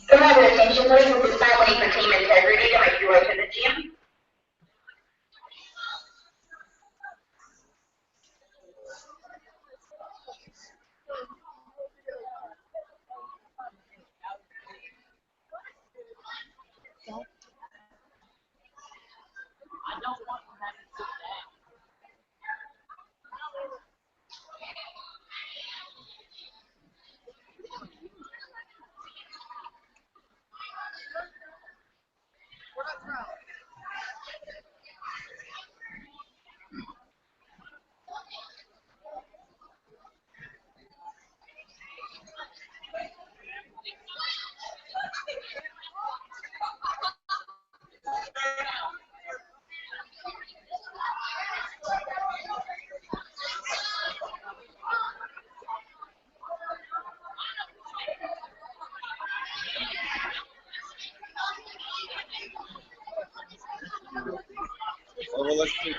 Some other attention, please. This is faculty for team integrity to make your way to the gym. Well, let's see.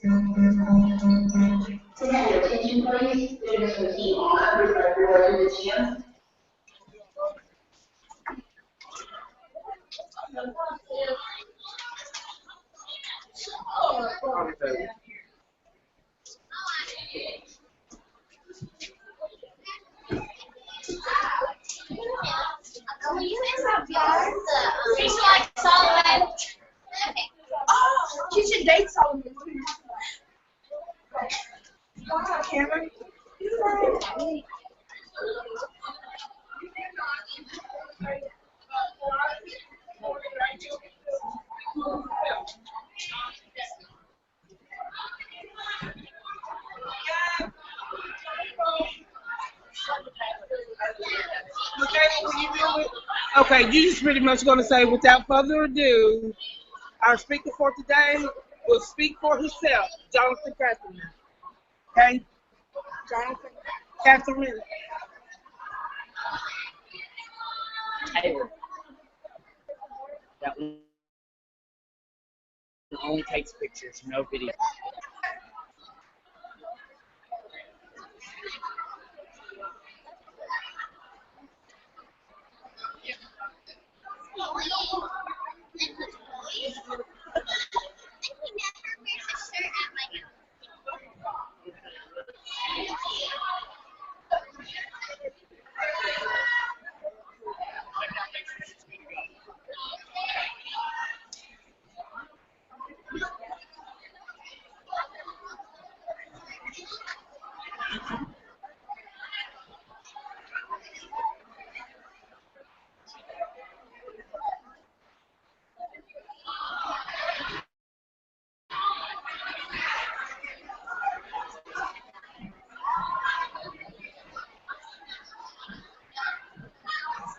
Can I have your attention, please? Students from Team Honor, who are everyone in the gym. She's like Solomon. Oh, you should date Solomon. Cameron. Okay, you just pretty much going to say, without further ado, our speaker for today will speak for himself, Jonathan Catherine. Okay? Jonathan Catherine. Taylor. That one only takes pictures, no video.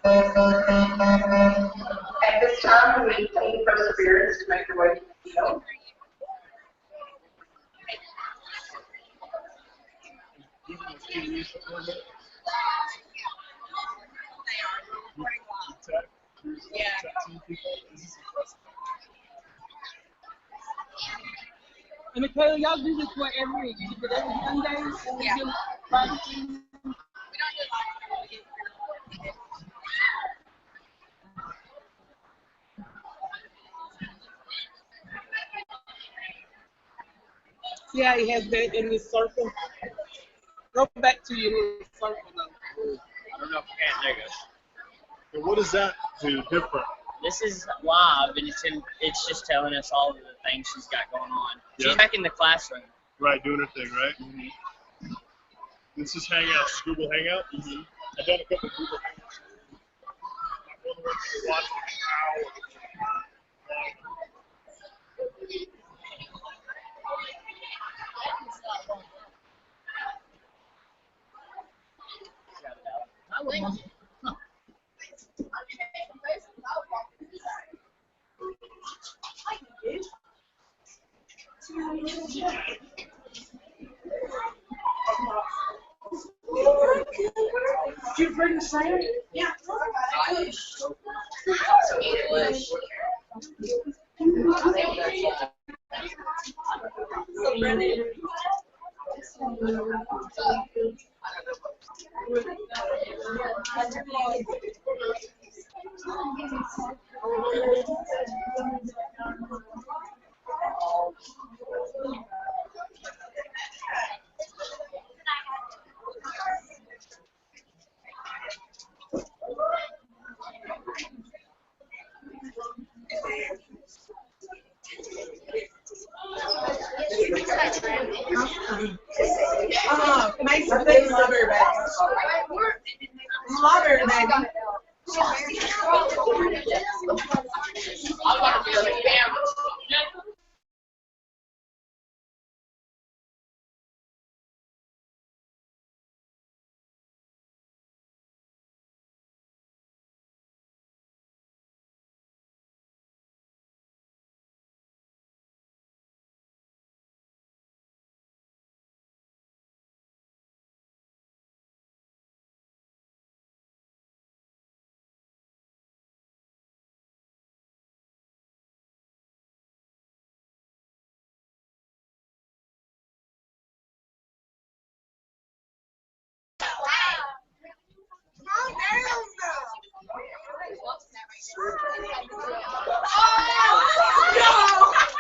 At this time, we need perseverance to make your way to the field. And Michaela, y'all do this what every week? You do it every Sunday? Yeah. Practicing? See how he has that in this circle? Go back to your little circle now. I don't know if I can. There it goes. So what does that do different? This is live, and it's just telling us all of the things she's got going on. Yeah. She's back in the classroom. Right, doing her thing, right? Mm-hmm. This is Hangouts, Google Hangout. Mm-hmm. I've done a couple of Google Hangouts. One of them is watching Did you bring the same? Yeah. Make some things strawberry baby. Strawberry baby. I'm gonna be on the camera.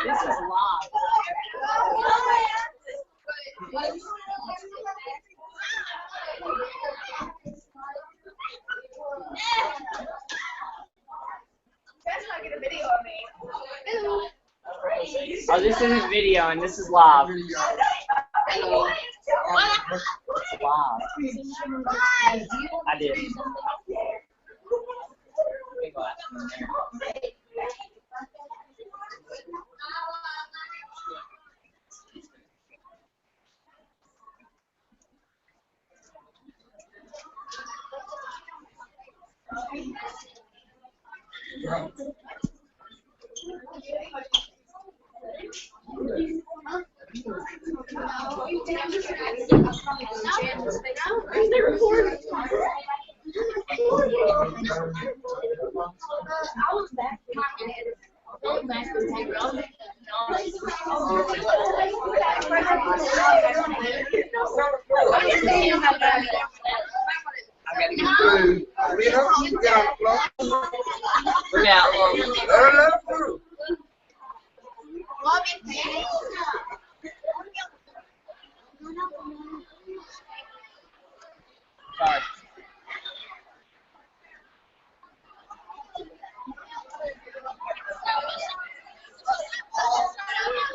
This is live. Oh, this isn't video and this is live. It's live. I did. Big laugh in there. Look out. Sorry.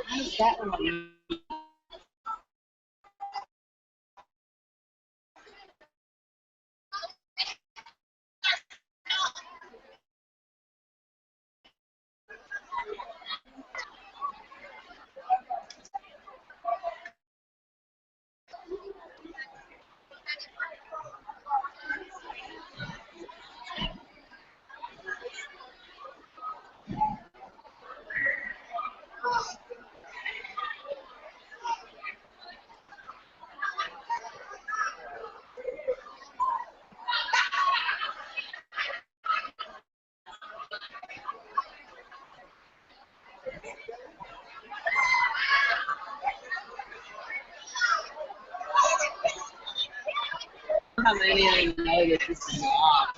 How's that one? How many of them know that this is live?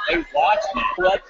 They watching it. What?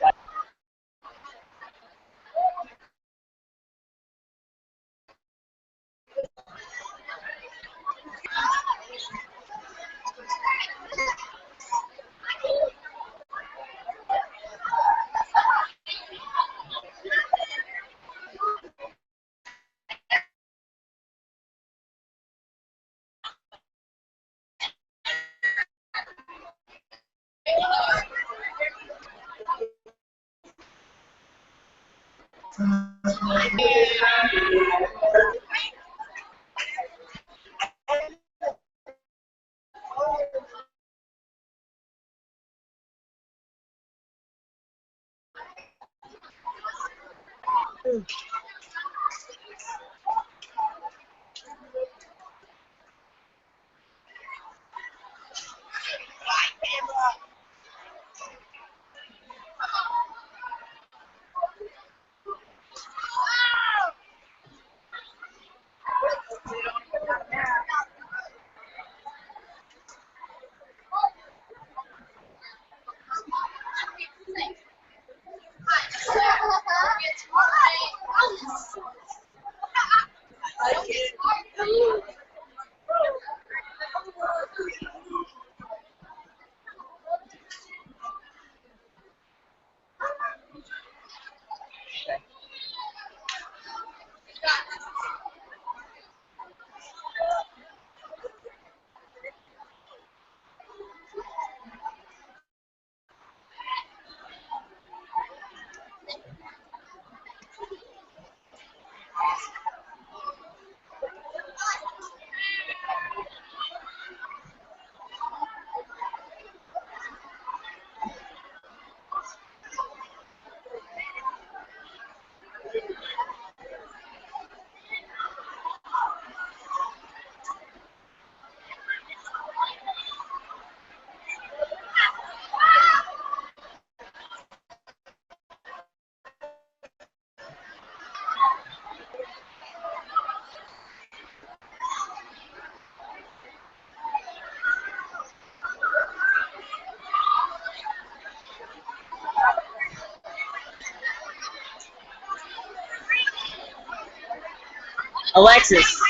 Alexis,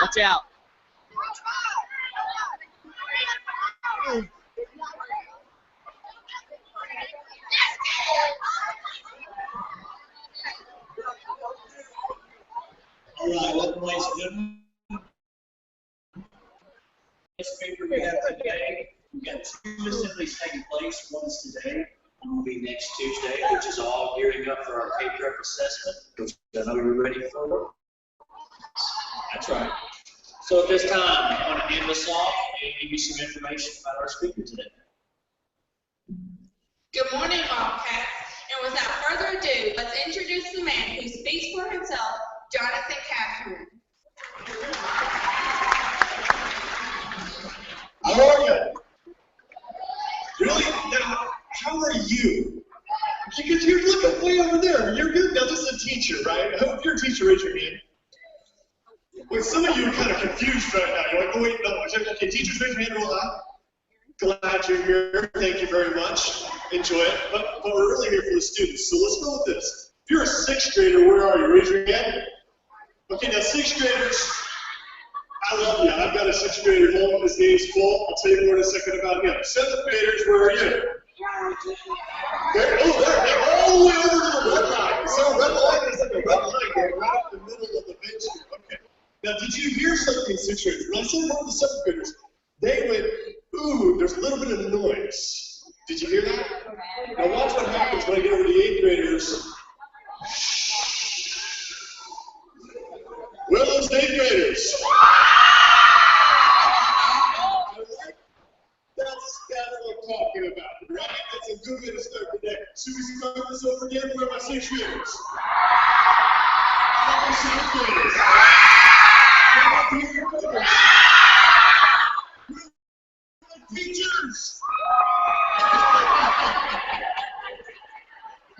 watch out. All right, welcome, ladies and gentlemen. This paper we have today, we've got two assemblies taking place. One's today, one will be next Tuesday, which is all gearing up for our KPREP assessment, which I know you're ready for. That's right. So at this time, I want to hand this off and give you some information about our speaker today. Good morning, Wildcats. And without further ado, let's introduce the man who speaks for himself, Jonathan Catherine. How are you? Really? Now, how are you? Because you're looking way over there. You're good. Now, this is a teacher, right? I hope you're a teacher, raise your hand. Well, some of you are kind of confused right now. You're like, oh, wait, no. Okay, teachers, raise your hand real high. Glad you're here. Thank you very much. Enjoy it. But we're really here for the students. So let's go with this. If you're a sixth grader, where are you? Raise your hand. Okay, now sixth graders, I love you. I've got a sixth grader home. His name's full. I'll tell you more in a second about him. Seventh graders, where are you? They're all the way over to the red line. So red line is like a red line going right up the middle of the bench here. Okay. Now, did you hear something, sixth graders? When I said one of the seventh graders, they went, ooh, there's a little bit of noise. Did you hear that? Now watch what happens when I get over to the eighth graders. Well, those eighth graders. That's what I'm talking about, right? That's a good way to start the day. Should we start this over again? Where are my sixth graders? Where are my seventh graders? Where are my eighth graders? Teachers!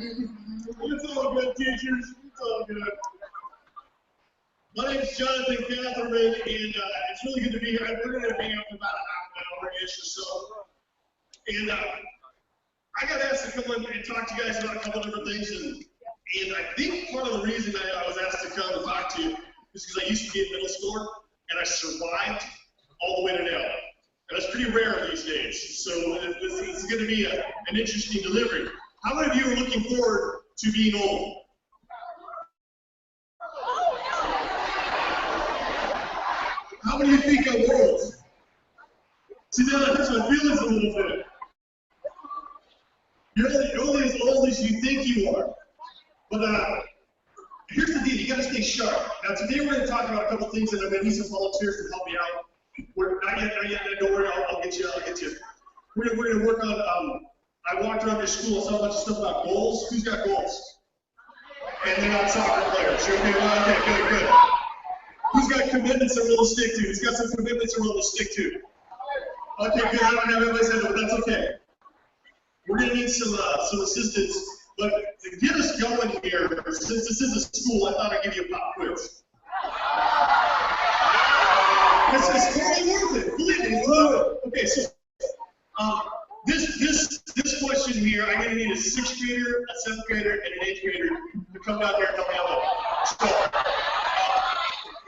It's all good, teachers. It's all good. My name is Jonathan Catherine, and it's really good to be here. We're going to hang out for about an hour-ish or so. And I got asked to come in and talk to you guys about a couple different things. And I think part of the reason I was asked to come and talk to you is because I used to be in middle school, and I survived all the way to now. And that's pretty rare these days. So this is going to be an interesting delivery. How many of you are looking forward to being old? How many of you think I'm old? See, now that hurts my feelings a little bit. You're only as old as you think you are. But here's the deal, you gotta stay sharp. Now today we're gonna talk about a couple things, and I'm gonna need some volunteers to help me out. We're not yet, don't worry, I'll get you. We're gonna work on, I walked around your school and saw a bunch of stuff about goals. Who's got goals? And they're not soccer players. Okay, well, okay, good. Who's got commitments they're willing to stick to? Who's got some commitments they're willing to stick to? Okay, good, I don't have everybody's hand up, but that's okay. We're gonna need some assistance, but to get us going here, since this is a school, I thought I'd give you a pop quiz. It's totally worth it, believe me, it's worth it. Okay, so this question here, I'm gonna need a sixth grader, a seventh grader, and an eighth grader to come down here and help me out. So,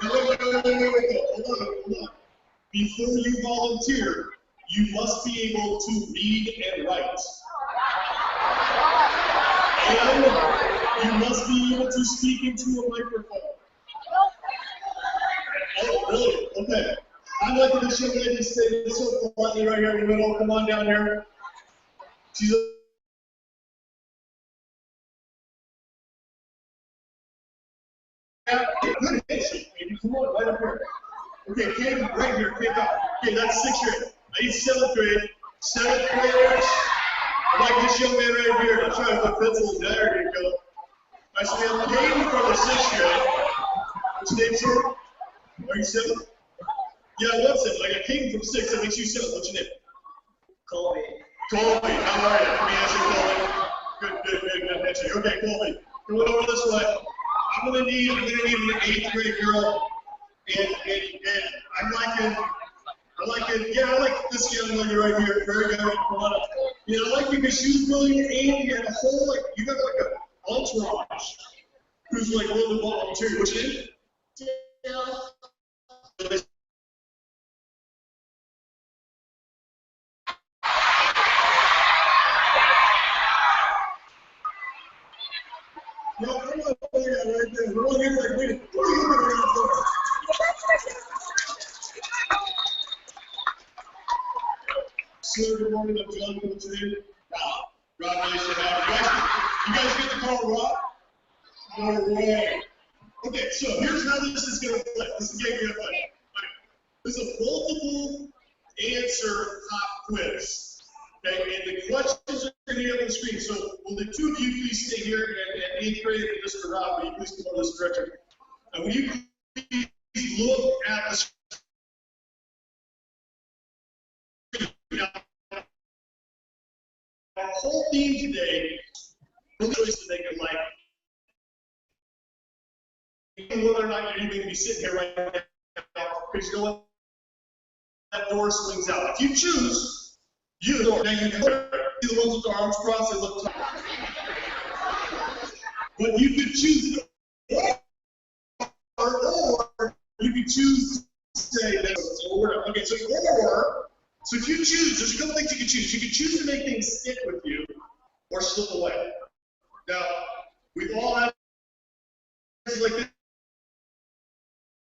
wait, hold on. Before you volunteer, you must be able to read and write. And you must be able to speak into a microphone. Oh, really? Okay. I'd like to this young lady stay so quietly right here in the middle. Come on down here. She's good, isn't she? Come on, right up here. Okay, Kate, right here, Kate, okay, that's sixth grade. I need seventh grade. Seventh graders. I'd like this young man right here to try to put pencil in there. Here you go. I stand Kate from the sixth grade. What's your name, sir? Are you seventh? Yeah, what's it? Like I came from six, that makes you seventh. What's your name? Colby. Colby, how are you? Let me ask you, Colby. Good handshake. Okay, Colby. Come over this way. I'm gonna need an eighth grade girl. And I like this young lady right here. Very good. Come on up. Yeah, I like you because she's really and you had a whole you got like an entourage who's like a little volunteer. What's your name? No, come on, right there. We're all here like, wait, what are you doing around there? Sir, good morning, I'm John from today. Rob, nice to have you. You guys get the call, Rob? No way. Okay, so here's how this is going to play. This is going to play. Okay. This is a multiple answer pop quiz. Okay, and the questions are going to be on the screen. So will the two of you please stay here and 8th grade and Mr. Rob, will you please come on this direction? And will you please look at the screen? Our whole theme today, no choice to make it like whether or not you're even going to be sitting here right now, because you know what? That door swings out. If you choose, you door. Now you can see the ones with their arms crossed, they look tough. But you could choose or you could choose to say that's or. Okay, so or. So if you choose, there's a couple things you can choose. You can choose to make things stick with you or slip away. Now, we've all had things like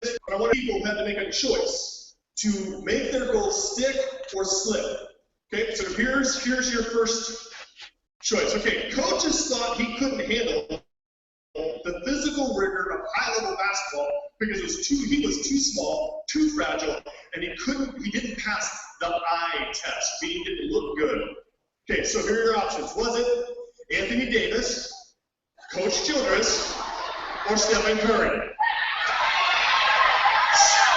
this, but I want people who have to make a choice to make their goal stick or slip. Okay, so here's your first choice. Okay, coaches thought he couldn't handle the physical rigor of high-level basketball because he was too small, too fragile, and he didn't pass the eye test, meaning he didn't look good. Okay, so here are your options. Was it Anthony Davis, Coach Childress, or Stephen Curry?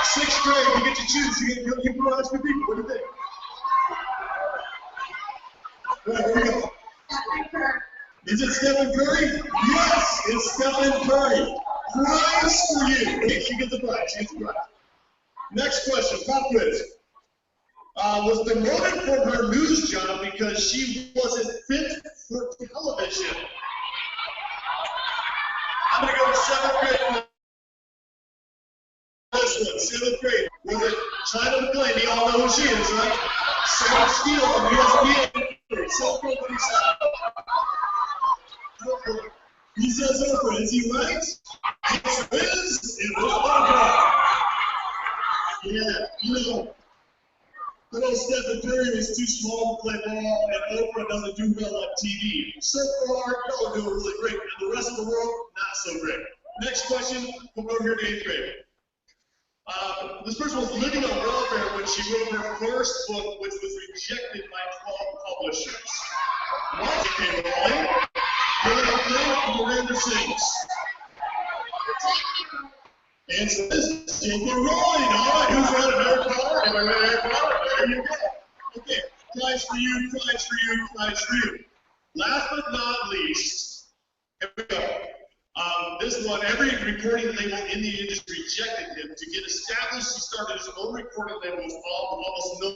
6th grade, you get to choose. You can ask your people. What do you think? All right, here we go. Is it Stephen Curry? Yes, it's Stephen Curry. Prize for you. Okay, she gets the prize. She gets the prize. Next question, pop quiz. Was demoted from her news job because she wasn't fit for television. I'm going to go to 7th grade. This one, 7th grade. Was it China McClain? You all know who she is, right? Sarah Steele on ESPN. Self-proclaimed. He says Oprah. Is he right? Answer is, it was Oprah. Yeah, you know. Good old Stephen Curry is too small to play ball, and Oprah doesn't do well on TV. So far, y'all are doing really great, and the rest of the world, not so great. Next question, we'll go here to 8th grade. This person was living on welfare when she wrote her first book, which was rejected by 12 publishers. What? J.K. Rowling? Or Miranda Sings? Answer is J.K. Rowling. All right, who's read Harry Potter? Everybody read Harry Potter? There you go. Okay, prize for you, prize for you, prize for you. Last but not least, here we go. This one, every recording label in the industry rejected him. To get established, he started his own recording label with almost no.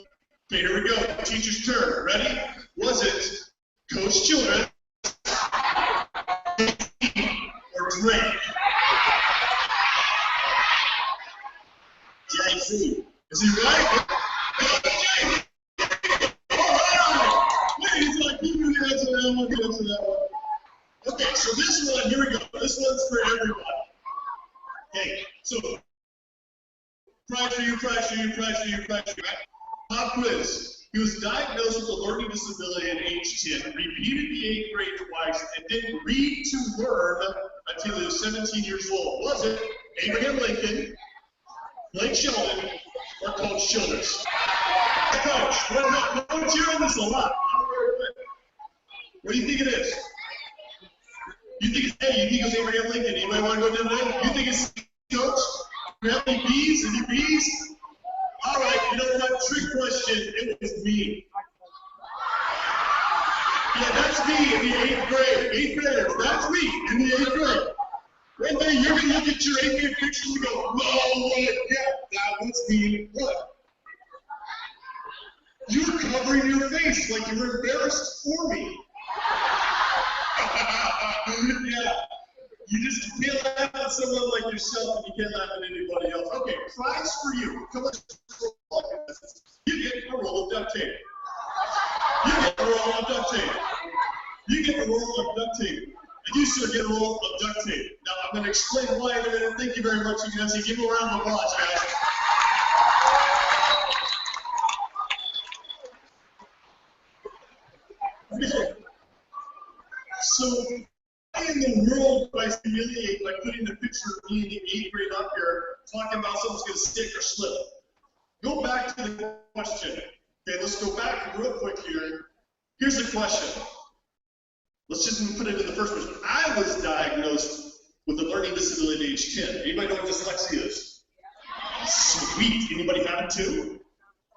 Okay, here we go. Teacher's turn. Ready? Was it Coach Children or Drake? Jay-Z. Is he right? All right. Wait, he's like, you can answer that one, you answer that one. Okay, so this one, here we go. This one's for everybody. Okay, so prize for you, prize for you, prize for you, prize for you. Pop quiz. He was diagnosed with a learning disability at age 10, repeated the 8th grade twice, and didn't read to learn until he was 17 years old. Was it Abraham Lincoln, Blake Shelton, or Coach Childress? Coach, well, Coach, you're in this a lot. What do you think it is? You think it's Abraham Lincoln? Anybody want to go down there? You think it's Coach? You have any B's? Any B's? All right, you know what? Trick question. It was me. Yeah, that's me in the 8th grade. 8th graders, that's me in the 8th grade. One day you're going to look at your 8th grade pictures and go, whoa, yeah, that was me. What? You're covering your face like you were embarrassed for me. Yeah. You just can't laugh at someone like yourself and you can't laugh at anybody else. Okay, prize for you. Come on. You get a roll of duct tape. You get a roll of duct tape. You get a roll of duct tape. I used to get a roll of duct tape. Now I'm going to explain why in a minute. Thank you very much, you guys. Give me a round of applause, guys. Okay. So, why in the world do I humiliate by putting the picture of me in the 8th grade up here, talking about something's going to stick or slip? Go back to the question. Okay, let's go back real quick here. Here's the question. Let's just put it in the first person. I was diagnosed with a learning disability at age 10. Anybody know what dyslexia is? Sweet. Anybody have it too?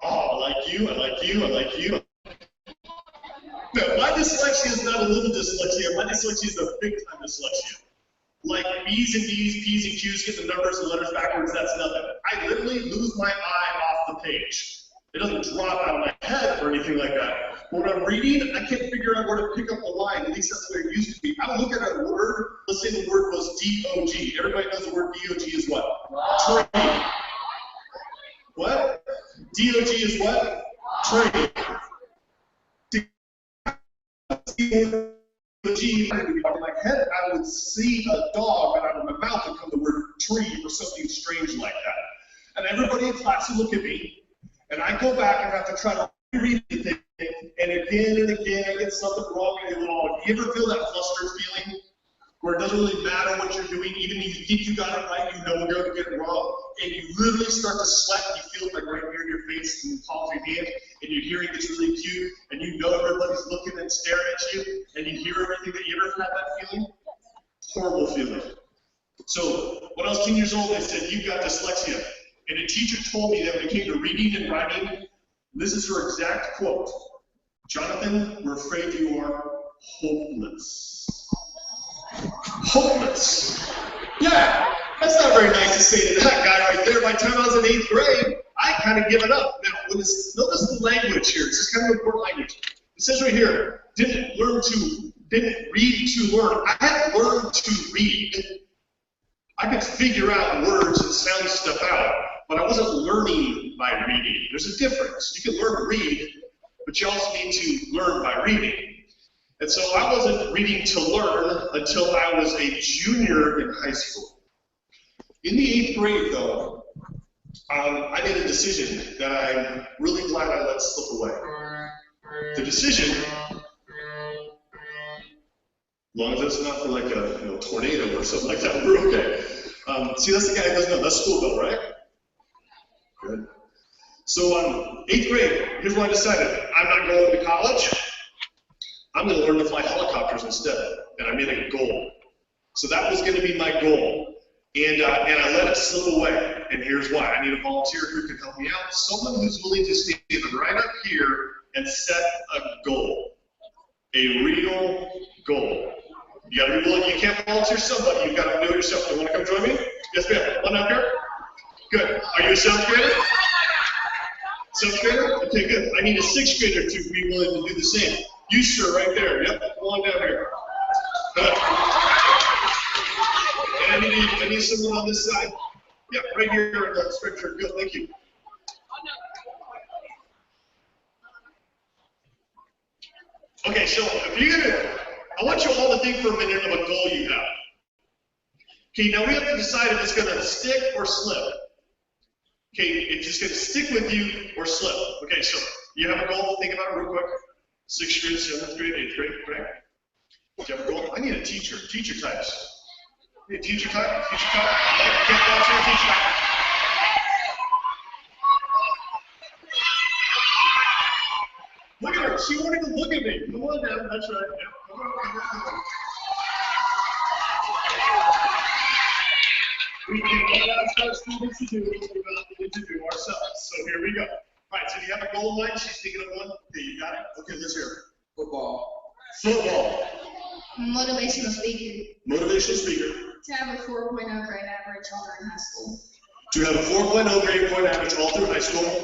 Oh, I like you, I like you, I like you. No, my dyslexia is not a little dyslexia. My dyslexia is a big time dyslexia. Like B's and D's, P's and Q's, get the numbers and letters backwards, that's nothing. I literally lose my eye off the page. It doesn't drop out of my head or anything like that. When I'm reading, I can't figure out where to pick up a line. At least that's the way it used to be. I would look at a word, let's say the word was D-O-G. Everybody knows the word D-O-G is what? Trade. What? D-O-G is what? Trade. D-O-G, in my head, I would see a dog right out of my mouth and come the word tree or something strange like that. And everybody in class would look at me, and I go back and have to try to read the thing, and again, I get something wrong in it all. Do you ever feel that flustered feeling where it doesn't really matter what you're doing, even if you think you got it right, you know you're going to get it wrong, and you literally start to sweat, and you feel it like right here in your face and the palm of your hand, and your hearing gets really cute, and you know everybody's looking and staring at you, and you hear everything. That you ever had that feeling? Horrible feeling. So when I was 10 years old, they said, you've got dyslexia. And a teacher told me that when it came to reading and writing, this is her exact quote: Jonathan, we're afraid you are hopeless. Hopeless. Yeah, that's not very nice to say to that guy right there. By the time I was in 8th grade, I kind of given up. Now, notice the language here. This is kind of important language. It says right here, didn't read to learn. I had learned to read. I could figure out words and sound stuff out, but I wasn't learning by reading. There's a difference. You can learn to read, but you also need to learn by reading. And so I wasn't reading to learn until I was a junior in high school. In the 8th grade, though, I made a decision that I'm really glad I let slip away. The decision, as long as it's not for like a tornado or something like that, we're okay. See, that's the guy who doesn't know. That's school bell, right? Good. So 8th grade, here's what I decided. I'm not going to college. I'm going to learn to fly helicopters instead. And I made a goal. So that was going to be my goal. And I let it slip away. And here's why. I need a volunteer who can help me out. Someone who's willing to stand right up here and set a goal. A real goal. You got to be willing. You can't volunteer somebody. You've got to do it yourself. Do you want to come join me? Yes, ma'am. One up here. Good. Are you a 7th grader? 7th grader? Okay, good. I need a 6th grader to be willing to do the same. You, sir, right there. Yep. Come on down here. Good. And I need someone on this side. Yep, right here in the structure. Good. Thank you. Okay, so if you're gonna, I want you all to think for a minute of a goal you have. Okay, now we have to decide if it's going to stick or slip. Okay, it's just going to stick with you or slip. Okay, so you have a goal. Think about it real quick. 6th grade, 7th grade, 8th grade, right? Do you have a goal? I need a teacher. Teacher types. Hey, teacher type. Teacher type. I can't volunteer a teacher type. Look at her. She won't even look at me. Come on down. That's right. Yeah. Come on. We can ask our students to do what we need to do ourselves. So here we go. All right, so do you have a goal in mind? She's thinking of one. Okay, you got it? Okay, let's hear it. Football. Football. Motivational speaker. Motivational speaker. To have a 4.0 grade average all through high school. To have a 4.0 grade point average all through high school.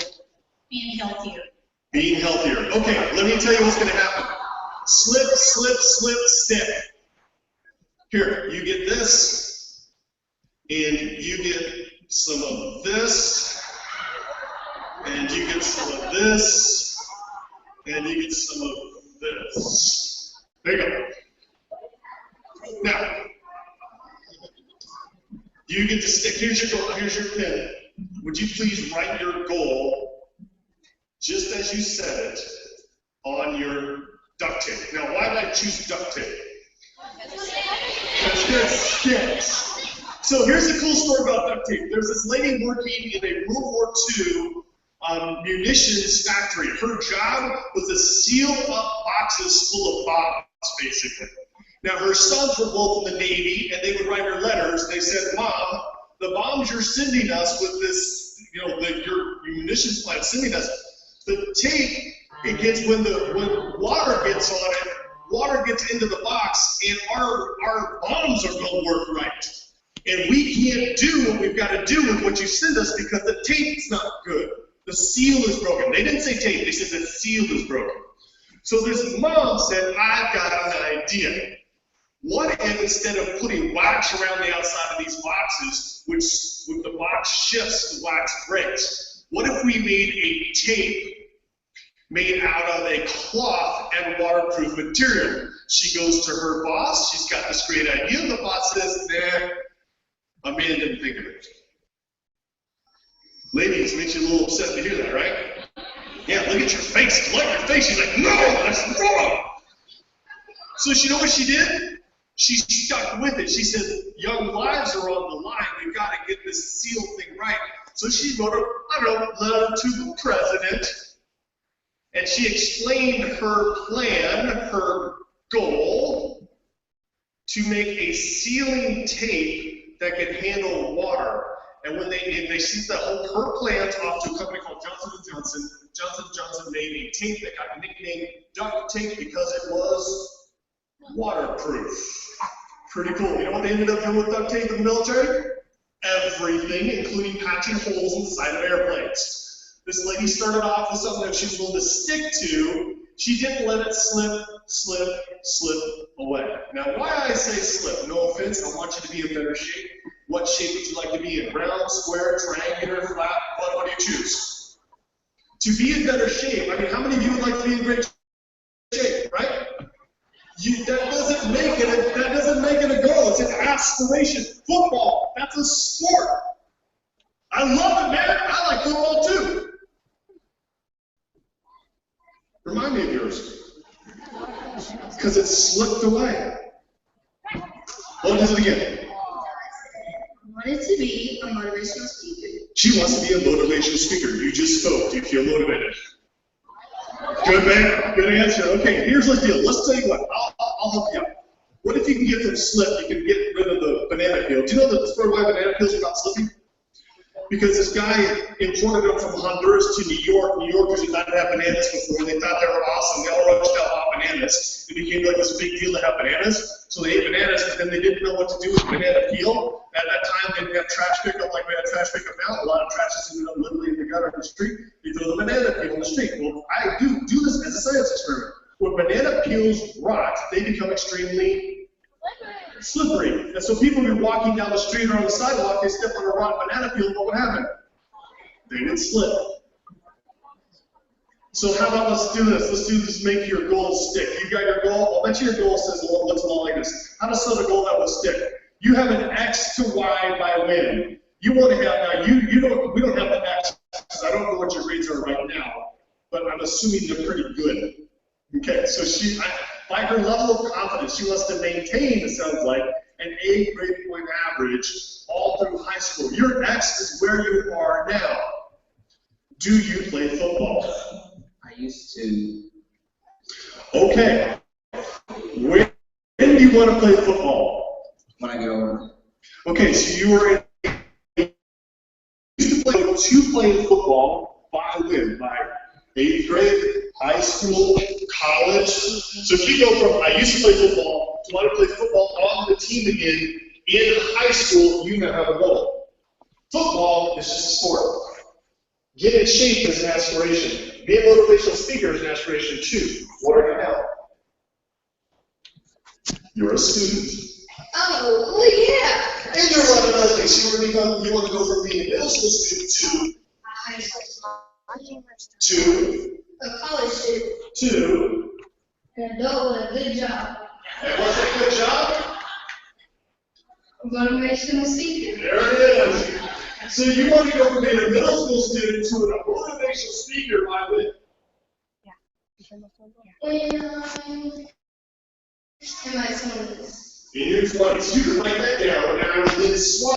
Being healthier. Being healthier. Okay, let me tell you what's going to happen. Slip, slip, slip, stick. Here, you get this, and you get some of this, and you get some of this, and you get some of this. There you go. Now, you get to stick, here's your goal, here's your pen. Would you please write your goal just as you said it on your duct tape? Now, why did I choose duct tape? Because it sticks. So here's a cool story about duct tape. There's this lady working in a World War II munitions factory. Her job was to seal up boxes full of bombs, basically. Now, her sons were both in the Navy, and they would write her letters. They said, Mom, the bombs you're sending us with this, your munitions plant sending us, the tape, it gets, when water gets on it, water gets into the box, and our bombs are going to work right. And we can't do what we've got to do with what you send us because the tape's not good. The seal is broken. They didn't say tape, they said the seal is broken. So this mom said, I've got an idea. What if instead of putting wax around the outside of these boxes, which when the box shifts, the wax breaks, what if we made a tape made out of a cloth and waterproof material? She goes to her boss, she's got this great idea, the boss says, nah, Amanda didn't think of it. Ladies, makes you a little upset to hear that, right? Yeah, look at your face, look at your face, she's like, no, that's wrong. So you know what she did? She stuck with it. She said, young lives are on the line. We've got to get this seal thing right. So she wrote a letter to the president, and she explained her plan, her goal, to make a sealing tape that could handle water. And when they sent her plant off to a company called Johnson & Johnson, Johnson & Johnson made a tape that got nicknamed duct tape because it was waterproof. Pretty cool. You know what they ended up doing with duct tape in the military? Everything, including patching holes in the side of airplanes. This lady started off with something that she was willing to stick to. She didn't let it slip away. Now, why I say slip, no offense, I want you to be in better shape. What shape would you like to be in? Round, square, triangular, flat? What do you choose? To be in better shape, I mean, how many of you would like to be in great shape, right? That doesn't make it a goal. It's an aspiration. Football, that's a sport. I love it, man. I like football too. Remind me of yours. Because it slipped away. What is it again? I wanted to be a motivational speaker. She wants to be a motivational speaker. You just spoke. Do you feel motivated? Good, man. Good answer. Okay, here's the deal. Let's tell you what. I'll help you out. What if you can get them slip? You can get rid of the banana peel. Do you know the story why banana peels are not slipping? Because this guy imported them from Honduras to New York. New Yorkers did not have bananas before. They thought they were awesome. They all rushed out on bananas. It became like this big deal to have bananas. So they ate bananas, but then they didn't know what to do with the banana peel. At that time, they didn't have trash pickup like we have trash pickup now. A lot of trash is ended up literally in the gutter on the street. You throw the banana peel in the street. Well, I do this as a science experiment. When banana peels rot, they become extremely slippery. And so people would be walking down the street or on the sidewalk, they step on a rotten banana peel, what would happen? They would slip. So how about let's do this? Let's do this, make your goal stick. You got your goal? I'll bet you your goal says looks a lot like this. How to set a goal that will stick? You have an X to Y by when. You want to have, now we don't have the X, because I don't know what your grades are right now, but I'm assuming they're pretty good. Okay, so by her level of confidence, she wants to maintain, it sounds like, an A grade point average all through high school. Your X is where you are now. Do you play football? I used to. Okay. When do you want to play football? When I get older. Okay, so you used to play football by when? By 8th grade, high school, college. So if you go from I used to play football to want to play football on the team again in high school, you now have a goal. Football is just a sport. Get in shape is an aspiration. Be a motivational speaker is an aspiration too. What are you now? You're a student. Oh, well, yeah. And you're one of other things. You want to go from being a middle school student A high school. to A college student. to An adult with a good job. and what's a good job? Motivational speaker. There it is. So you want to go from being a middle school student to a motivational speaker by when? In my 20s. In your 20s. You can write that down when I was in SWAT.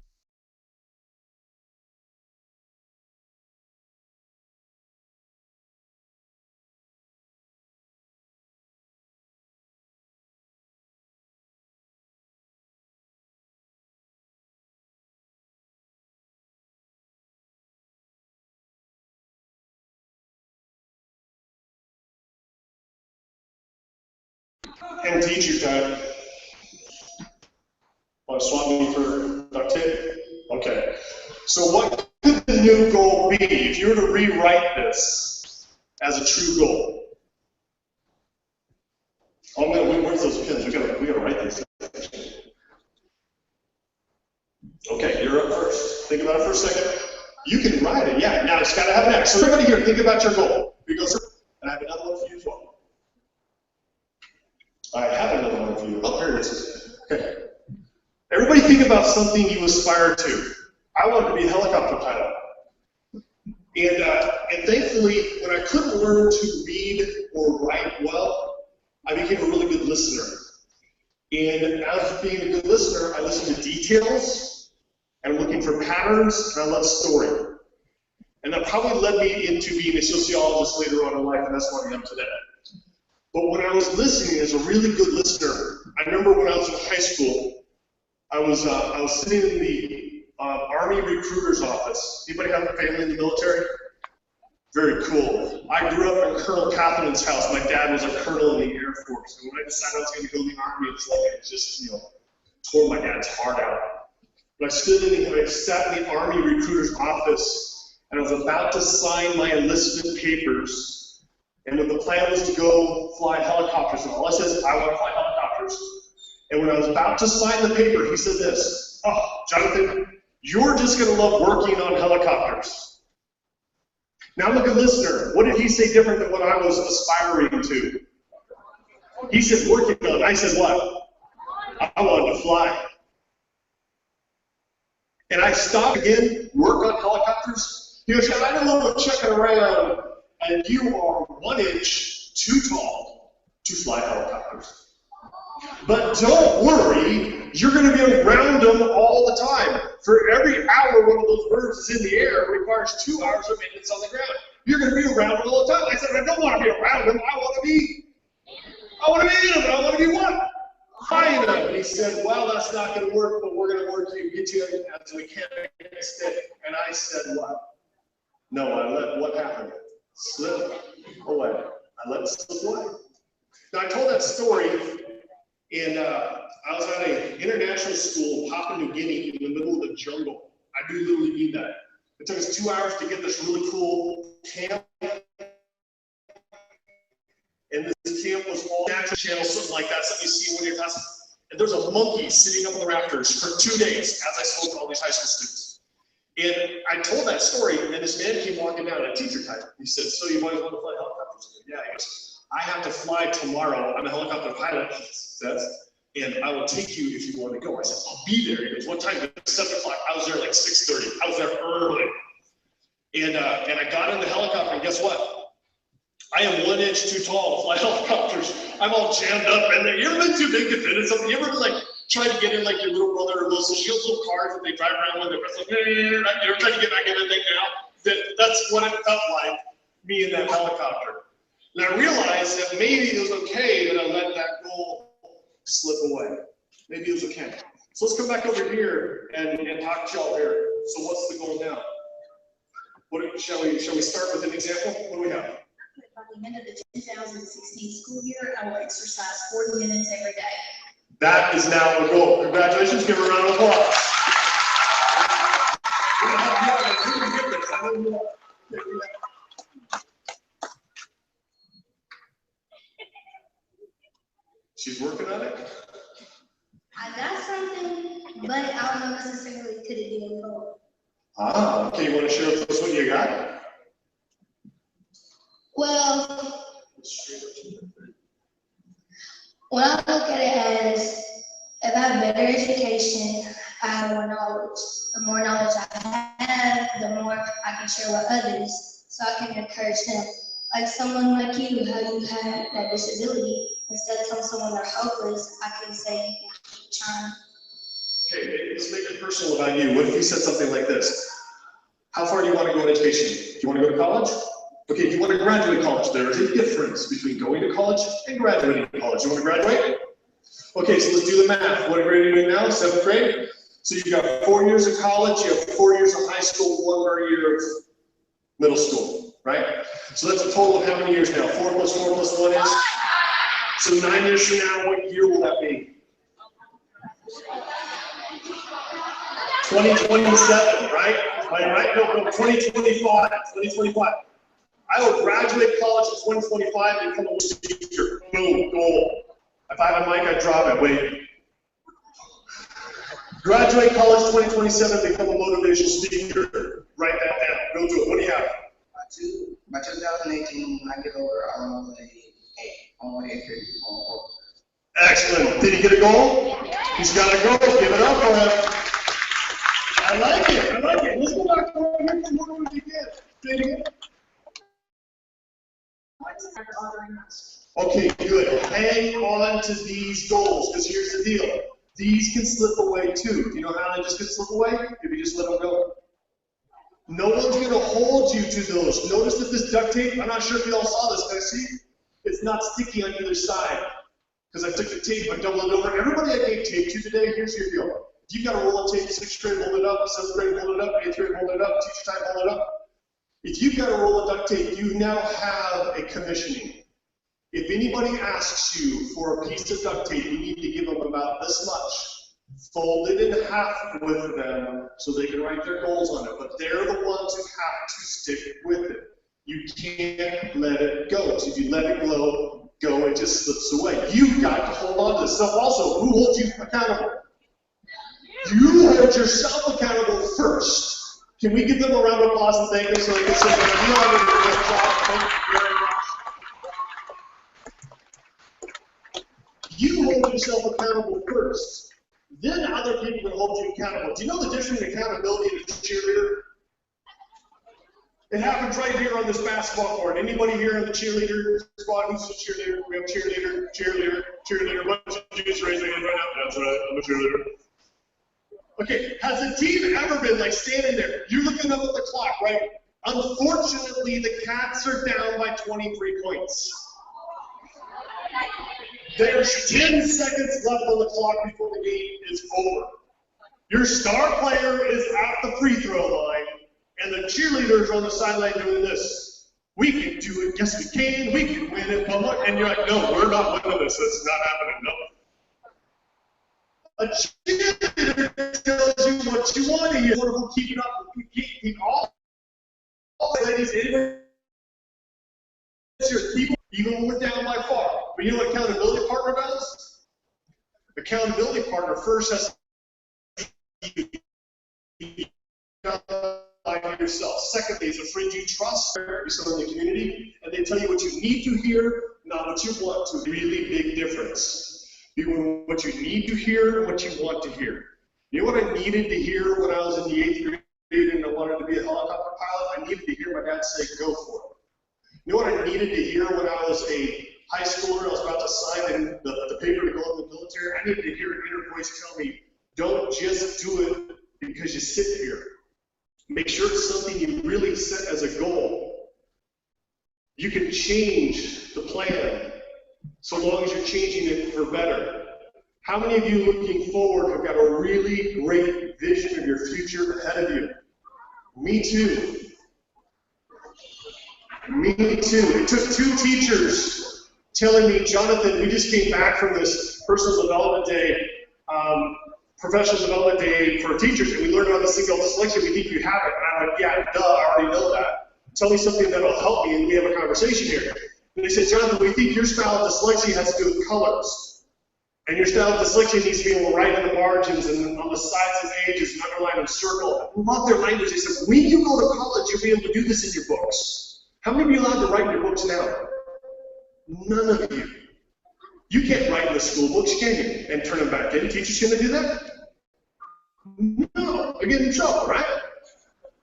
And teacher time. Want to swap me for duct tape? Okay. So what could the new goal be if you were to rewrite this as a true goal? Oh man, where's those pins? We gotta write these. Okay, you're up first. Think about it for a second. You can write it, yeah. Now it's gotta have an X. So everybody here, think about your goal. We go through, and I have another one for you as well. I have another one for you. Oh, here it is. Okay. Everybody think about something you aspire to. I wanted to be a helicopter pilot. And thankfully, when I couldn't learn to read or write well, I became a really good listener. And as being a good listener, I listened to details, and looking for patterns, and I love story. And that probably led me into being a sociologist later on in life, and that's what I am today. But when I was listening as a really good listener, I remember when I was in high school, I was sitting in the Army recruiter's office. Anybody have a family in the military? Very cool. I grew up in Colonel Catherine's house. My dad was a colonel in the Air Force. And when I decided I was going to go to the Army, it's like it just, tore my dad's heart out. But I sat in the Army recruiter's office, and I was about to sign my enlistment papers. And when the plan was to go fly helicopters, and all I said is, I want to fly helicopters. And when I was about to sign the paper, he said this, "Oh, Jonathan, you're just going to love working on helicopters." Now I'm a good listener. What did he say different than what I was aspiring to? He said working on. I said what? I wanted to fly. And I stopped again, work on helicopters. He goes, I don't know, checking around, and you are 1 inch too tall to fly helicopters. But don't worry, you're going to be around them all the time. For every hour one of those birds is in the air, it requires 2 hours of maintenance on the ground. You're going to be around them all the time. I said, I don't want to be around them. I want to be in them. I want to be what? Flying them. And he said, well, that's not going to work, but we're going to work you, get you as a mechanic instead. And I said, what? No, what happened? Slip away. I let it slip away. Now, I told that story, and I was at an international school in Papua New Guinea in the middle of the jungle. I do literally mean that. It took us 2 hours to get this really cool camp. And this camp was all natural channel, something like that, something you see when you're class. And there's a monkey sitting up on the rafters for 2 days as I spoke to all these high school students. And I told that story, and then this man came walking down at teacher time. He said, so you always want to fly helicopters? I said, yeah. He goes, I have to fly tomorrow. I'm a helicopter pilot, he says, and I will take you if you want to go. I said, I'll be there. He goes, what time? 7 o'clock. I was there like 6:30. I was there early. And I got in the helicopter, and guess what? I am 1 inch too tall to fly helicopters. I'm all jammed up in there. You ever been too big to fit in something? You ever like try to get in like your little brother or those little cars that they drive around with? It's like, you're trying to get back in the thing now. That's what it felt like, me in that helicopter. And I realized that maybe it was okay that I let that goal slip away. Maybe it was okay. So let's come back over here and talk to y'all here. So what's the goal now? Shall we start with an example? What do we have? By the end of the 2016 school year, I will exercise 40 minutes every day. That is now a goal. Congratulations. Give her a round of applause. She's working on it? I got something, but I don't know necessarily could it be a goal. Ah, okay. You want to share with us what you got? Well, when I look at it as if I have better education, I have more knowledge. The more knowledge I have, the more I can share with others, so I can encourage them. Like someone like you, how you have that disability, instead of telling someone they're hopeless, I can say you can keep trying. Okay, let's make it personal about you. What if you said something like this? How far do you want to go in education? Do you want to go to college? Okay, do you want to graduate college? There is a difference between going to college and graduating college. You want to graduate? Okay, so let's do the math. What grade are you in now? 7th grade? So you've got 4 years of college, you have 4 years of high school, 1 more year of middle school, right? So that's a total of how many years now? 4 plus 4 plus 1 is? So 9 years from now, what year will that be? 2027, right? Am I right? No, 2025. 2025. I will graduate college in 2025 and become a teacher. Boom, goal. If I had a mic, I'd drop it. Wait. Graduate college 2027, become a motivational speaker. Write that down. Go do it. What do you have? By 2018, I get over, I want to play A. I want to enter. Excellent. Did he get a goal? He's got a goal. Give it up for him. I like it. I like it. Let's go back to what we did. Say it again. Okay, good. Hang on to these goals, because here's the deal. These can slip away too. Do you know how they just can slip away? If you just let them go. No one's going to hold you to those. Notice that this duct tape, I'm not sure if you all saw this, guys. See? It's not sticky on either side. Because I took the tape, I doubled it over. Everybody I gave tape to today, here's your deal. You've got a roll of tape, 6th grade, hold it up, 7th grade, hold it up, 8th grade, hold it up, teacher time, hold it up. If you've got a roll of duct tape, you now have a commissioning. If anybody asks you for a piece of duct tape, you need to give them about this much. Fold it in half with them so they can write their goals on it, but they're the ones who have to stick with it. You can't let it go. So if you let it go, it just slips away. You've got to hold on to this stuff. Also, who holds you accountable? You hold yourself accountable first. Can we give them a round of applause and thank them so they can sit down? You all did a great job. Thank you very much. You hold yourself accountable first. Then other people can hold you accountable. Do you know the difference between accountability and a cheerleader? It happens right here on this basketball court. Anybody here in the cheerleader squad who's a cheerleader? We have cheerleader. Bunch of dudes raising their hand right now. That's right, I'm a cheerleader. Okay, has the team ever been like standing there? You're looking up at the clock, right? Unfortunately, the Cats are down by 23 points. There's 10 seconds left on the clock before the game is over. Your star player is at the free throw line, and the cheerleaders are on the sideline doing this. We can do it, yes we can, we can win it, and you're like, no, we're not winning this, it's not happening, no. A cheerleader tells you what you want to hear. We'll keep it up, keep all ladies, anybody, even when we're down by far. But you know what accountability partner does? Accountability partner first has to by yourself. Secondly, is a friend you trust, someone in the community, and they tell you what you need to hear, not what you want to. Really big difference. Between what you need to hear and what you want to hear. You know what I needed to hear when I was in the 8th grade and I wanted to be a helicopter pilot? I needed to hear my dad say, go for it. You know what I needed to hear when I was a high schooler? I was about to sign the paper to go in the military. I needed to hear an inner voice tell me, don't just do it because you sit here. Make sure it's something you really set as a goal. You can change the plan so long as you're changing it for better. How many of you looking forward have got a really great vision of your future ahead of you? Me too. Me too. It took 2 teachers telling me, Jonathan, we just came back from this personal development day, professional development day for teachers, and we learned about this thing called dyslexia. We think you have it. And I'm like, yeah, duh, I already know that. Tell me something that'll help me, and we have a conversation here. And they said, Jonathan, we think your style of dyslexia has to do with colors. And your style of dyslexia needs to be able to write in the margins and on the sides of pages and underline and circle. I love their language. They said, when you go to college, you'll be able to do this in your books. How many of you are allowed to write in your books now? None of you. You can't write in the school books, can you? And turn them back in. Teachers going to do that? I get in trouble, right?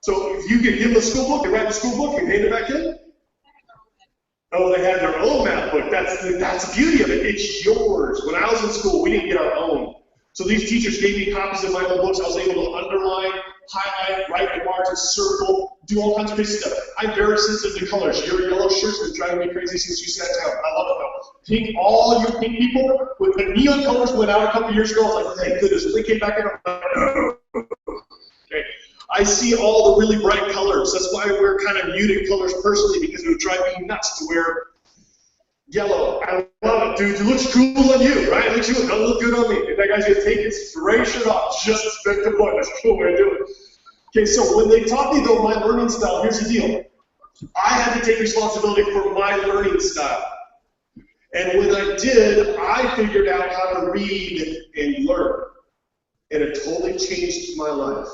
So if you could give them a school book, they write the school book and hand it back in? Oh, they had their own math book. That's the beauty of it. It's yours. When I was in school, we didn't get our own. So these teachers gave me copies of my own books. I was able to underline, highlight, write the margins, circle, do all kinds of crazy stuff. I'm very sensitive to colors. Your yellow shirt's been driving me crazy since you sat down. I love it though. Pink, all you pink people, with the neon colors went out a couple years ago, I was like, thank goodness. When they came back in, I'm like, okay. I see all the really bright colors. That's why I wear kind of muted colors personally, because it would drive me nuts to wear yellow. I love it, dude. It looks cool on you, right? It looks good. Don't look good on me. If that guy's gonna take inspiration off, just make the point. That's a cool way to do it. Okay, so when they taught me though my learning style, here's the deal. I had to take responsibility for my learning style. And when I did, I figured out how to read and learn. And it totally changed my life.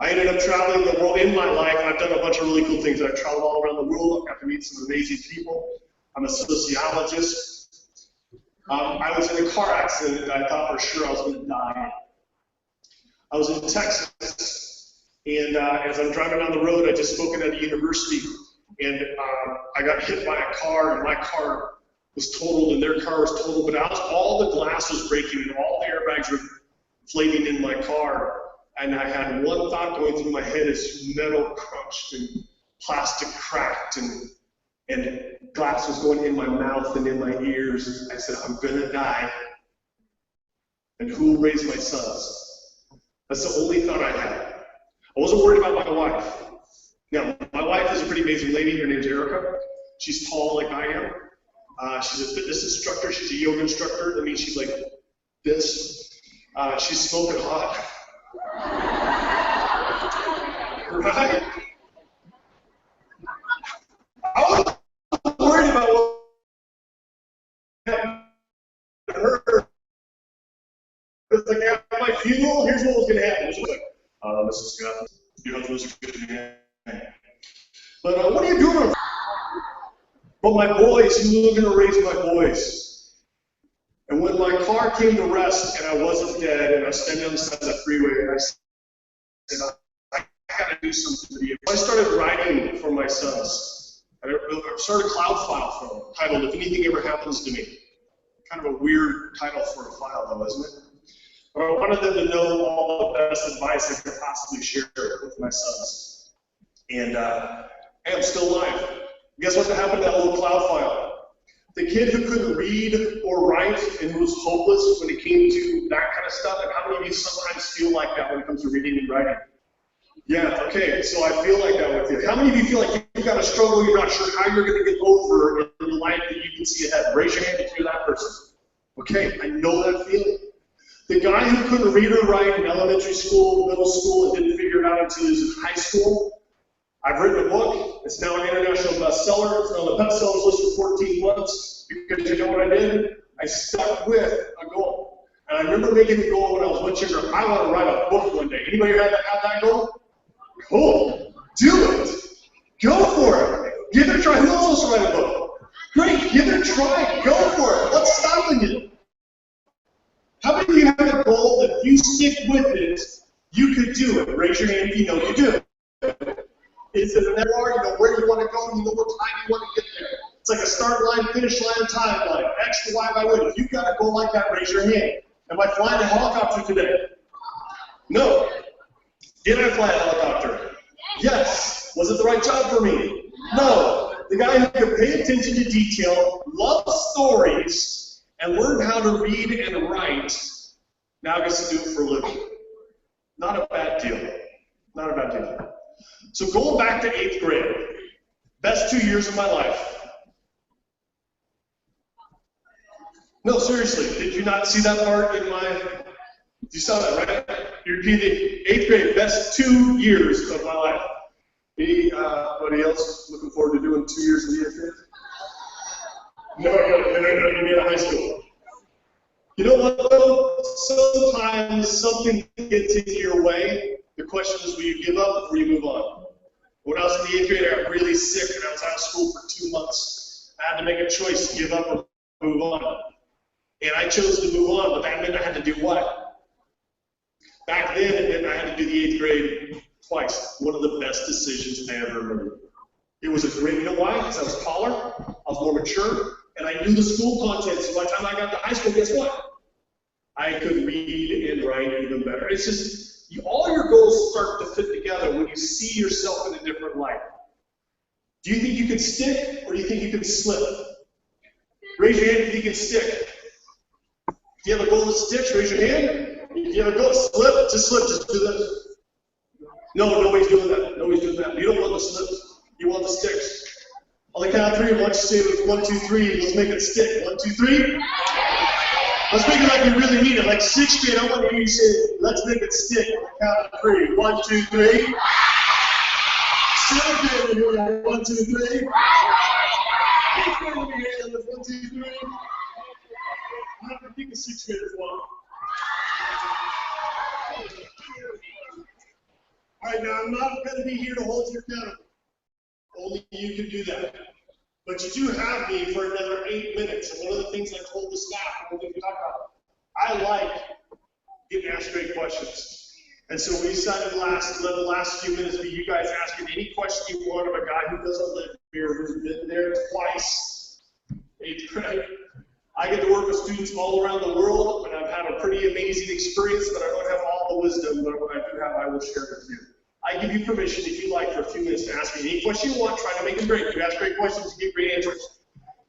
I ended up traveling the world in my life. I've done a bunch of really cool things. I've traveled all around the world. I've got to meet some amazing people. I'm a sociologist. I was in a car accident that I thought for sure I was going to die. I was in Texas, and as I'm driving down the road, I just spoken at a university, and I got hit by a car, and my car was totaled, and their car was totaled, but all the glass was breaking, and all the airbags were flaming in my car. And I had one thought going through my head as metal crunched and plastic cracked and glass was going in my mouth and in my ears. I said, I'm gonna die. And who will raise my sons? That's the only thought I had. I wasn't worried about my wife. Now, my wife is a pretty amazing lady. Her name's Erica. She's tall like I am. She's a fitness instructor. She's a yoga instructor. That means she's like this. She's smoking hot. Right? I was worried about what happened to her. It's like at my funeral, here's what was going to happen. She was like, Mrs. Scott, your husband was a good man. But what are you doing? But my boys, who were going to raise my boys? And when my car came to rest and I wasn't dead, and I was standing on the side of the freeway, and I said, I gotta do something to you. I started writing for my sons. I started a cloud file for them, titled, If Anything Ever Happens to Me. Kind of a weird title for a file, though, isn't it? But I wanted them to know all the best advice I could possibly share with my sons. And hey, I'm still alive. Guess what happened to that little cloud file? The kid who couldn't read or write and who was hopeless when it came to that kind of stuff, and how many of you sometimes feel like that when it comes to reading and writing? Yeah, okay, so I feel like that with you. How many of you feel like you've got a struggle you're not sure how you're going to get over in the life that you can see ahead? Raise your hand if you're that person. Okay, I know that feeling. The guy who couldn't read or write in elementary school, middle school, and didn't figure it out until he was in high school, I've written a book. It's now an international bestseller. It's on the bestsellers list for 14 months. Because you know what I did? I stuck with a goal. And I remember making the goal when I was much younger. I want to write a book one day. Anybody have that goal? Cool. Do it. Go for it. Give it a try. Who else wants to write a book? Great. Give it a try. Go for it. What's stopping you? How many of you have a goal that if you stick with it, you could do it? Raise your hand if you know you do. Is it an hour? You know where you want to go, you know what time you want to get there. It's like a start line, finish line, time line. X to Y by wood. If you've got a goal like that, raise your hand. Am I flying a helicopter today? No. Did I fly a helicopter? Yes. Was it the right job for me? No. The guy who can pay attention to detail, love stories, and learn how to read and write, now gets to do it for a living. Not a bad deal. Not a bad deal. So going back to 8th grade, best 2 years of my life. No, seriously, did you not see that part in my, you saw that, right? You repeated 8th grade, best 2 years of my life. Anybody else looking forward to doing 2 years in the 8th grade? No, you mean high school. You know what, though? Sometimes something gets in your way. The question is, will you give up or will you move on? When I was in the 8th grade, I got really sick and I was out of school for 2 months. I had to make a choice to give up or move on. And I chose to move on, but that meant I had to do what? Back then, it meant I had to do the 8th grade twice. One of the best decisions I ever made. It was a great, you know why? Because I was taller, I was more mature, and I knew the school content. So by the time I got to high school, guess what? I could read and write even better. It's just, all your goals start to fit together when you see yourself in a different light. Do you think you can stick, or do you think you can slip? Raise your hand if you can stick. If you have a goal that sticks, raise your hand. If you have a goal to slip, just do this. No, nobody's doing that. Nobody's doing that. You don't want the slips. You want the sticks. On the count of 3, I want you to say it with 1, 2, 3. Let's make it stick. 1, 2, 3. Let's make it like we really mean it. Like 6th grade, I want to hear you say, let's make it stick. On the count of 3. 1, 2, 3. 7th grade, we're here. 1, 2, 3. 8th grade, we're here. 1, 2, 3. I think the 6th grade as well. All right, now I'm not going to be here to hold you accountable. Only you can do that. But you do have me for another 8 minutes. And one of the things I told the staff, and we're going to talk about, I like getting asked great questions. And so we decided let the last few minutes be you guys asking any question you want of a guy who doesn't live here, who's been there twice, 8th grade. I get to work with students all around the world, and I've had a pretty amazing experience, but I don't have all the wisdom, but what I do have, I will share with you. I give you permission, if you like, for a few minutes to ask me any question you want. Try to make them great. You ask great questions, you get great answers.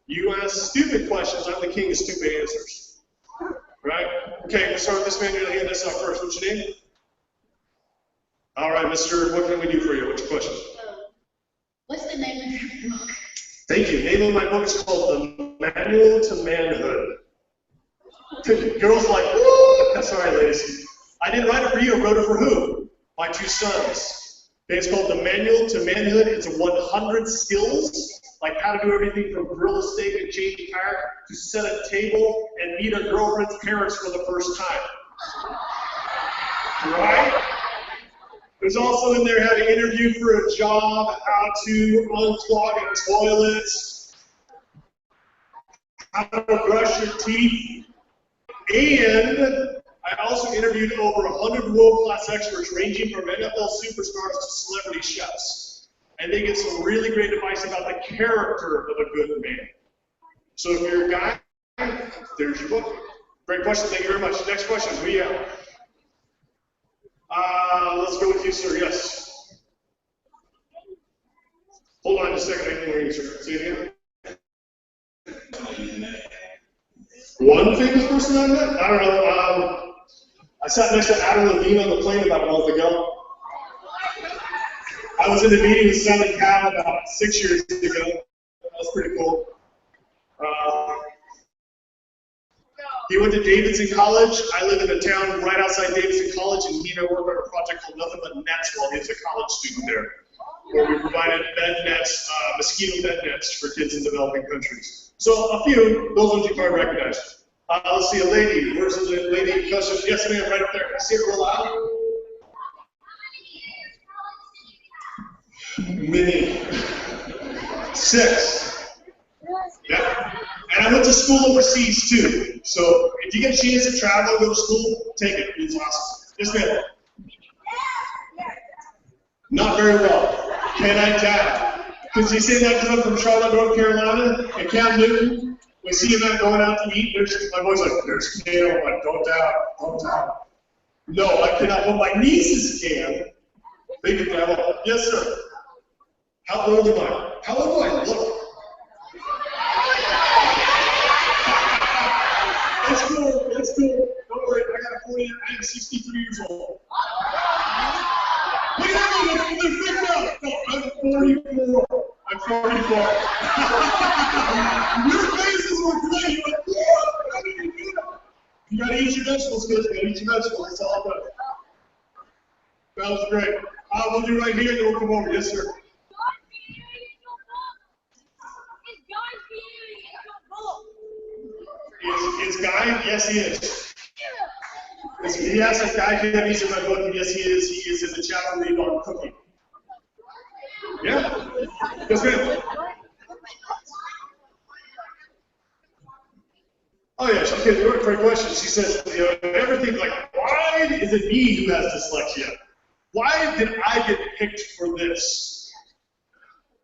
You ask stupid questions, I'm the king of stupid answers. Right? Okay, we'll start with this man. You're going to hand this up first. What's your name? All right, mister, what can we do for you? What's your question? What's the name of your book? Thank you. Name of my book is called The Manual to Manhood. Girls like, woo! That's all right, ladies. I didn't write it for you. I wrote it for who? My 2 sons. Okay, it's called The Manual to Manhood. It's 100 skills, like how to do everything from grill a steak and change a tire to set a table and meet a girlfriend's parents for the first time. Right? There's also in there how to interview for a job, how to unclog a toilet, how to brush your teeth, and I also interviewed over 100 world-class experts ranging from NFL superstars to celebrity chefs. And they get some really great advice about the character of a good man. So if you're a guy, there's your book. Great question, thank you very much. Next question, who you have? Let's go with you, sir, yes. Hold on just a second, I can hear you, sir. Say it again. One famous person I met? I don't know. I sat next to Adam Levine on the plane about a month ago. I was in a meeting with Sally Cow about 6 years ago. That was pretty cool. He went to Davidson College. I live in a town right outside Davidson College, and he and I worked on a project called Nothing But Nets while he was a college student there, where we provided bed nets, mosquito bed nets for kids in developing countries. So a few, those ones you probably recognize. Let's see, a lady. Where's the lady? Yes, ma'am, right up there. Say it real loud. Many. 6. Yeah. And I went to school overseas too. So if you get a chance to travel, go to school, take it. It's awesome. Yes, ma'am. Not very well. Can I tell? Because you say that because I'm from Charlotte, North Carolina, and Cam Newton, we see him going out to eat. My boy's like, there's kale. I'm like, don't doubt. No, I cannot. But my nieces can. They can travel. Yes, sir. How old am I? How old do I look? That's cool. That's cool. Don't worry. I am 63 years old. Look at me. They're freaked out. No, I'm 44. I'm 44. Your faces were great. You're like, yeah, how did you do that? You gotta eat your vegetables, kids. You gotta eat your vegetables. It's all good. That was great. We'll do right here, then we'll come over. Yes, sir. Is Guy? Yes, he is. He asked if Guy Fieri's in my book, and yes, he is. He is in the chapter lead on cooking. Yeah? Yes, ma'am. Oh, yeah, okay, great question. She says, everything like, why why is it me who has dyslexia? Why did I get picked for this?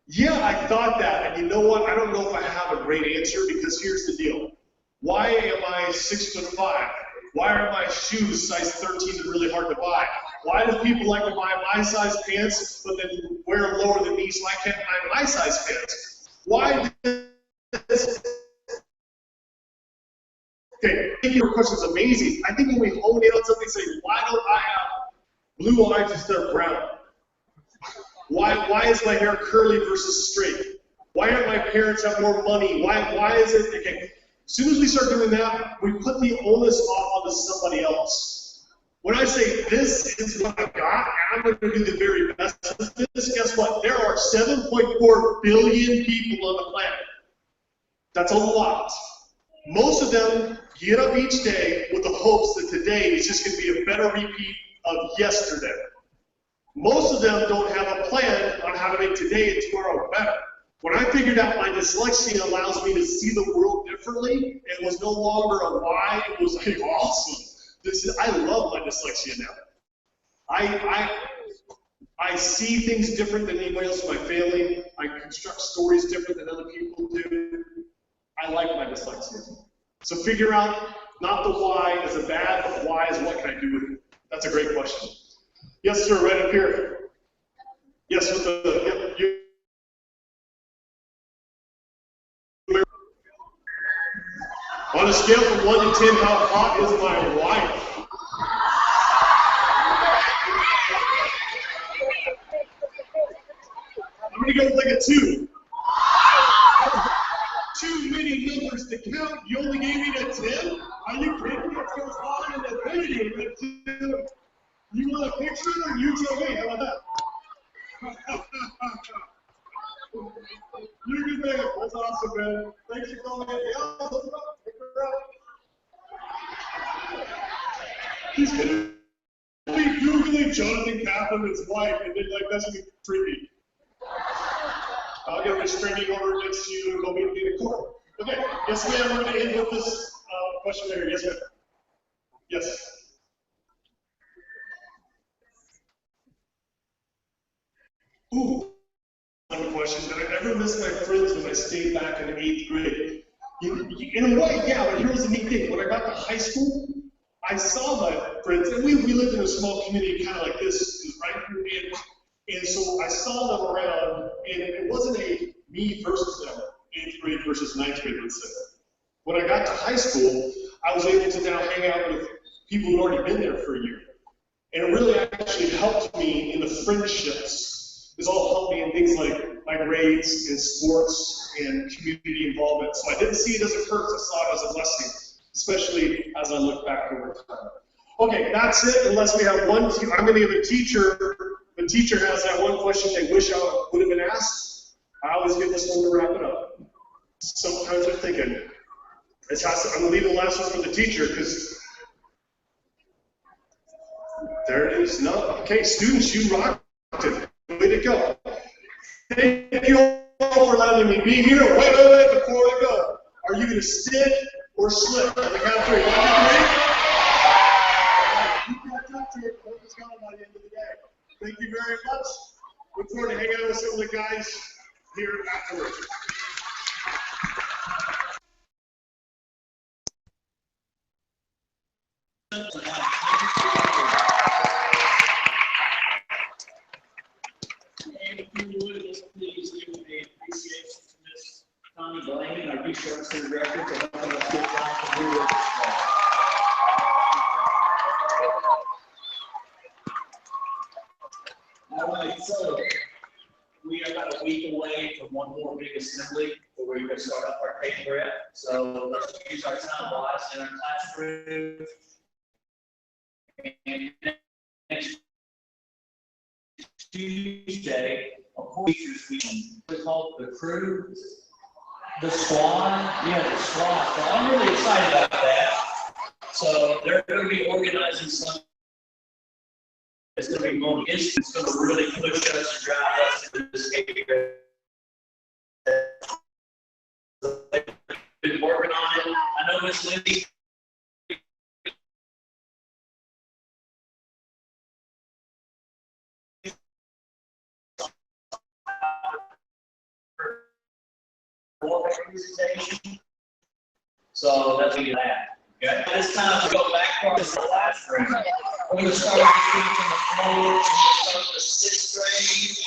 Yeah, I thought that, and you know what? I don't know if I have a great answer, because here's the deal. Why am I 6'5"? Why are my shoes size 13 and really hard to buy? Why do people like to buy my size pants, but then wear them lower than me, so I can't buy my size pants? Why this? Okay, I think your question's amazing. I think when we hone in on something, say, why don't I have blue eyes instead of brown? Why is my hair curly versus straight? Why aren't my parents have more money? Why is it? Okay. As soon as we start doing that, we put the onus off onto somebody else. When I say this is what I got, and I'm going to do the very best of this, guess what? There are 7.4 billion people on the planet. That's a lot. Most of them get up each day with the hopes that today is just going to be a better repeat of yesterday. Most of them don't have a plan on how to make today and tomorrow better. When I figured out my dyslexia allows me to see the world differently, it was no longer a why, it was like awesome. I love my dyslexia now. I see things different than anybody else in my family. I construct stories different than other people do. I like my dyslexia. So figure out not the why is a bad, but why is what can I do with it? That's a great question. Yes, sir, right up here. Yes, with the, yep, you. On a scale from 1 to 10, how hot is my wife? I'm going to go with like a 2. Too many numbers to count. You only gave me a 10? Are you kidding? Let's go higher than infinity. You want a picture or you tell me? How about that? You're a good man. That's awesome, man. Thanks for calling in. He's going to be Googling Jonathan Kaufman's wife, and then, like, that's going to be creepy. I'll get a restraining order against you and go meet me in court. Okay, yes, ma'am, we're going to end with this question here. Yes, ma'am. Yes. Ooh, one question. Did I ever miss my friends when I stayed back in 8th grade? In a way, yeah, but here's the neat thing. When I got to high school, I saw my friends, and we lived in a small community kind of like this, right? And so I saw them around, and it wasn't a me versus them, 8th grade versus 9th grade, let's say. When I got to high school, I was able to now hang out with people who'd already been there for a year. And it really actually helped me in the friendships. It's all helped me in things like my grades and sports and community involvement. So I didn't see it as a curse, I saw it as a blessing, especially as I look back over time. Okay, that's it, unless we have one, I'm going to give a teacher. The teacher has that one question they wish I would have been asked. I always give this one to wrap it up. Sometimes they're thinking, I'm going to leave the last one for the teacher because there it is. No, okay, students, you rocked it. Way to go. Thank you all for letting me be here. Wait, before I go. Are you going to sit or slip? On the count of 3. 1, 2, 3. You got that to it. Hope it's gone by the end of the day. Thank you very much. Look forward to hanging out with some of the guys here afterwards. And if you would, just please give a appreciation to Ms. Connie Blaney, our youth services director, for helping us get back to do this. All right, so we are about a week away from one more big assembly where we're going to start up our KPREP. So let's use our time wise in our classroom. And next Tuesday, of course, we call it the crew, the squad. Yeah, the squad. So I'm really excited about that. So they're going to be organizing something. It's going to be more instant. It's going to really push us and drive us into this area. They've been working on it. I know Miss Lindsay presentation. So that's what we do that. Okay. This time we go back to our classroom. We're going to start with the floor. We're going to start with the 6th grade.